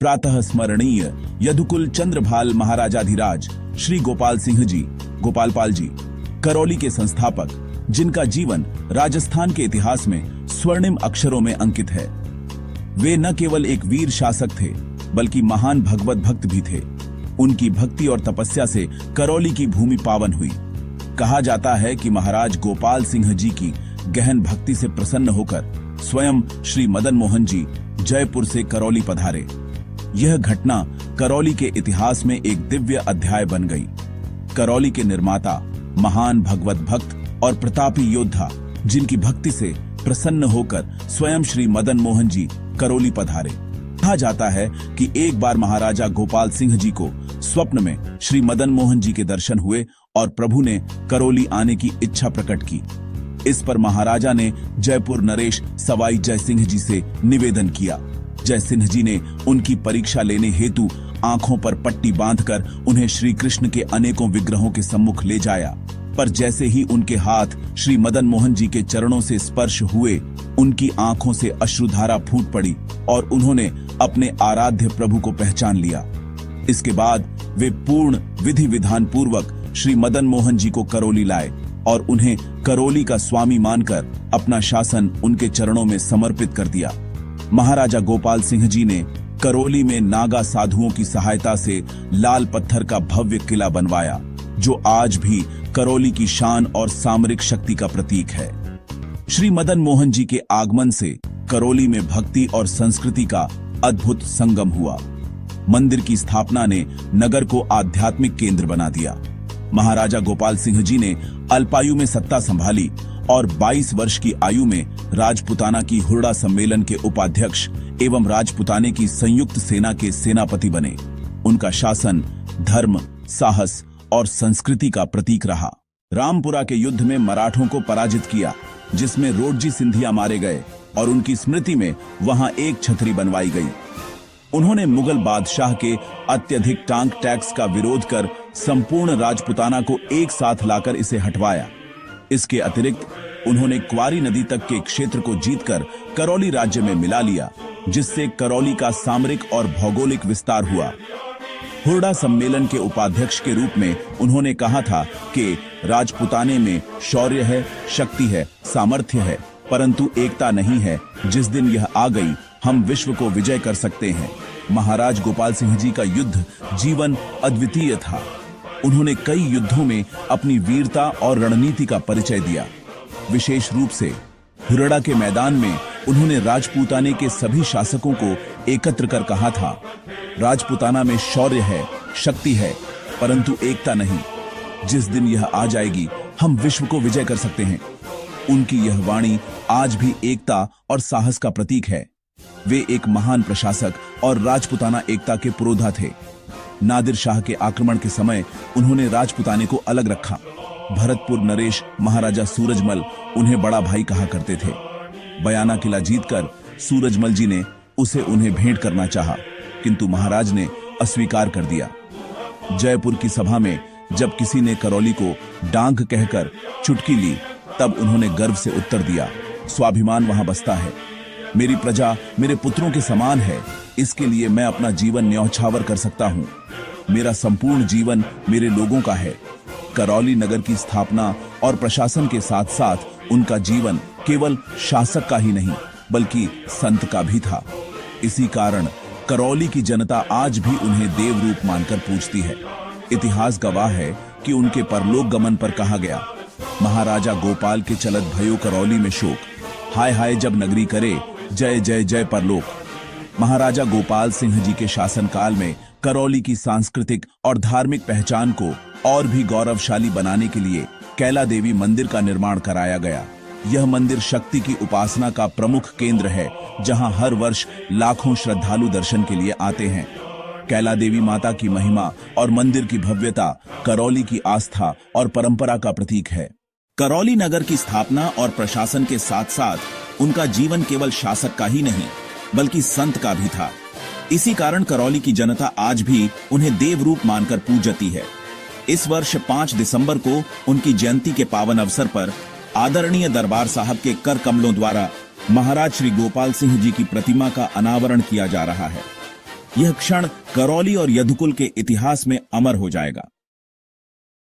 प्रातः स्मरणीय यदुकुल चंद्रभाल महाराजाधिराज श्री गोपाल सिंह जी, गोपालपाल जी, करौली के संस्थापक, जिनका जीवन राजस्थान के इतिहास में स्वर्णिम अक्षरों में अंकित है। वे न केवल एक वीर शासक थे, बल्कि महान भगवत भक्त भी थे। उनकी भक्ति और तपस्या से करौली की भूमि पावन हुई। कहा जाता है कि महाराज गोपाल सिंह जी की गहन भक्ति से प्रसन्न होकर स्वयं श्री मदन मोहन जी जयपुर से करौली पधारे। यह घटना करौली के इतिहास में एक दिव्य अध्याय बन गई। करौली के निर्माता, महान भगवत भक्त और प्रतापी योद्धा, जिनकी भक्ति से प्रसन्न होकर स्वयं श्री मदन मोहन जी करौली पधारे। कहा जाता है कि एक बार महाराजा गोपाल सिंह जी को स्वप्न में श्री मदन मोहन जी के दर्शन हुए और प्रभु ने करौली आने की इच्छा प्रकट की। इस पर महाराजा ने जयपुर नरेश सवाई जय सिंह जी से निवेदन किया। जय सिंह जी ने उनकी परीक्षा लेने हेतु आंखों पर पट्टी बांधकर उन्हें श्री कृष्ण के अनेकों विग्रहों के सम्मुख ले जाया। पर जैसे ही उनके हाथ श्री मदन मोहन जी के चरणों से स्पर्श हुए, उनकी आंखों से अश्रुधारा फूट पड़ी और उन्होंने अपने आराध्य प्रभु को पहचान लिया। इसके बाद वे पूर्ण विधि विधान पूर्वक श्री मदन मोहन जी को करौली लाए और उन्हें करौली का स्वामी मानकर अपना शासन उनके चरणों में समर्पित कर दिया। महाराजा गोपाल सिंह जी ने करौली में नागा साधुओं की सहायता से लाल पत्थर का भव्य किला बनवाया, जो आज भी करौली की शान और सामरिक शक्ति का प्रतीक है। श्री मदन मोहन जी के आगमन से करौली में भक्ति और संस्कृति का अद्भुत संगम हुआ। मंदिर की स्थापना ने नगर को आध्यात्मिक केंद्र बना दिया। महाराजा गोपाल सिंह जी ने अल्पायु में सत्ता संभाली और 22 वर्ष की आयु में राजपुताना की हुरडा सम्मेलन के उपाध्यक्ष एवं राजपुताने की संयुक्त सेना के सेनापति बने। उनका शासन धर्म, साहस और संस्कृति का प्रतीक रहा। रामपुरा के युद्ध में मराठों को पराजित किया, जिसमें रोडजी सिंधिया मारे गए और उनकी स्मृति में वहां एक छतरी बनवाई गई। उन्होंने मुगल बादशाह के अत्यधिक टांग टैक्स का विरोध कर संपूर्ण राजपुताना को एक साथ लाकर इसे हटवाया। इसके अतिरिक्त उन्होंने क्वारी नदी तक के क्षेत्र को जीतकर करौली राज्य में मिला लिया, जिससे करौली का सामरिक और भौगोलिक विस्तार हुआ। हुरडा सम्मेलन के उपाध्यक्ष के रूप में उन्होंने कहा था कि राजपुताने में शौर्य है, शक्ति है, सामर्थ्य है, परंतु एकता नहीं है। जिस दिन यह आ गई, हम विश्व को विजय कर सकते हैं। महाराज गोपाल सिंह जी का युद्ध जीवन अद्वितीय था। उन्होंने कई युद्धों में अपनी वीरता और रणनीति का परिचय दिया। विशेष रूप से हुरडा के मैदान में उन्होंने राजपूताने के सभी शासकों को एकत्र कर कहा था, राजपूताना में शौर्य है, शक्ति है, परंतु एकता नहीं। जिस दिन यह आ जाएगी, हम विश्व को विजय कर सकते हैं। उनकी यह वाणी आज भी एकता और साहस का प्रतीक है। वे एक महान प्रशासक और राजपुताना एकता के पुरोधा थे। नादिर शाह के आक्रमण के समय उन्होंने राजपुताने को अलग रखा। भरतपुर नरेश महाराजा सूरजमल उन्हें बड़ा भाई कहा करते थे। बयाना किला जीतकर सूरजमल जी ने उसे उन्हें भेंट करना चाहा, किंतु महाराज ने अस्वीकार कर दिया। जयपुर की सभा में जब किसी ने करौली को डांग कहकर चुटकी ली, तब उन्होंने गर्व से उत्तर दिया, स्वाभिमान वहां बसता है। मेरी प्रजा मेरे पुत्रों के समान है, इसके लिए मैं अपना जीवन न्यौछावर कर सकता हूं। मेरा संपूर्ण जीवन मेरे लोगों का है। करौली नगर की स्थापना और प्रशासन के साथ साथ उनका जीवन केवल शासक का ही नहीं, बल्कि संत का भी था। इसी कारण करौली की जनता आज भी उन्हें देव रूप मानकर पूजती है। इतिहास गवाह है कि उनके परलोक गमन पर कहा गया, महाराजा गोपाल के चलत भयो करौली में शोक, हाय हाय जब नगरी करे, जय जय जय परलोक। महाराजा गोपाल सिंह जी के शासनकाल में करौली की सांस्कृतिक और धार्मिक पहचान को और भी गौरवशाली बनाने के लिए कैला देवी मंदिर का निर्माण कराया गया। यह मंदिर शक्ति की उपासना का प्रमुख केंद्र है, जहां हर वर्ष लाखों श्रद्धालु दर्शन के लिए आते हैं। कैला देवी माता की महिमा और मंदिर की भव्यता करौली की आस्था और परंपरा का प्रतीक है। करौली नगर की स्थापना और प्रशासन के साथ साथ उनका जीवन केवल शासक का ही नहीं, बल्कि संत का भी था। इसी कारण करौली की जनता आज भी उन्हें देव रूप मानकर पूजती है। इस वर्ष 5 दिसंबर को उनकी जयंती के पावन अवसर पर आदरणीय दरबार साहब के कर कमलों द्वारा महाराज श्री गोपाल सिंह जी की प्रतिमा का अनावरण किया जा रहा है। यह क्षण करौली और यदुकुल के इतिहास में अमर हो जाएगा।